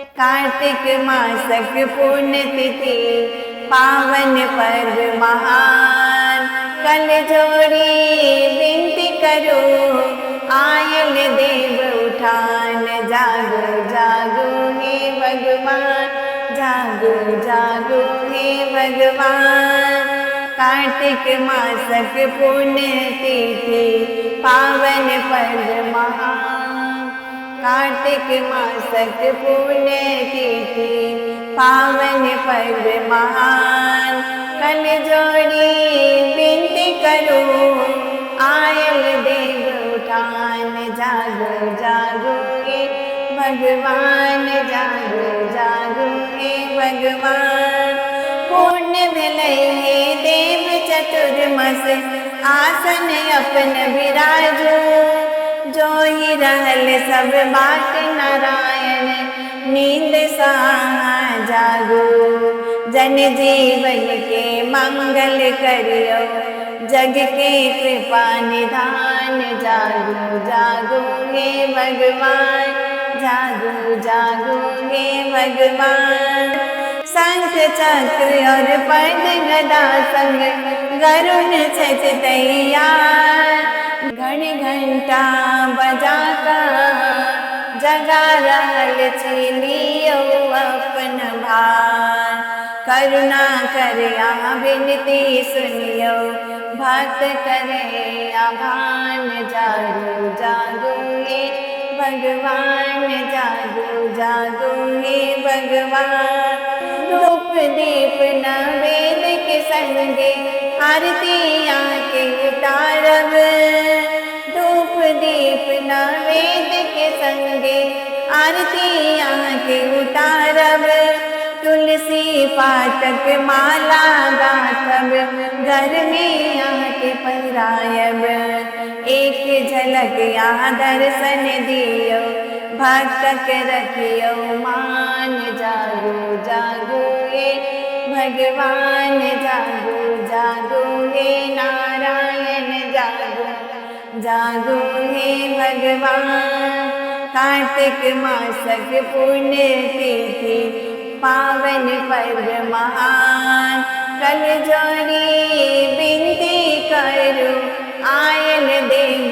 Kartik mask पुण्य तिथि पावन पर्व महान। कल जोड़ी विनती करो आयल देव उठान। जागो जागो हे भगवान, जागो जागो हे भगवान। कार्तिक मासक पुण्य तिथि पावन पर्व महान। कार्तिक मासक पुण्य तिथि पावन पर्व महान। कल जोड़ी विनती करो आयल देव उठान। जागो जागो हे भगवान, जागो जागो हे भगवान। पुण्य भेलै हे देव चतुर्मस आसन अपन विराजो। जो ही रहल सब बाट नारायण नींद सा जागो। जन जीवन के मंगल करियो जग के कृपा निधान। जागो जागो हे भगवान, जागो जागो हे भगवान। शंख चक्र और पद गदा संग गरुण छत तैयार। घड़ी घंटा बजा कर जगा रहल छिलियो अपन भार। करुणा कर विनती सुनियो भक्त करे आभान। जागो जागो हे भगवान, जागो जागो हे भगवान। धूप दीप नैवेद्य के संगे आरती आके उतारब। धूप दीप नैवेद्य के संगे आरती आके उतारब। तुलसी पातक माला गाथब घर में आके पधरायब। एक झलक यहाँ दर्शन दियो भक्त रखियो मान। जागो जागो हे भगवान, जागो जागो हे नारायण, जागो जागो हे भगवान। कार्तिक मासक पुण्य तिथि पावन पर्व महान। कल जोड़ी विनती करो आयल देव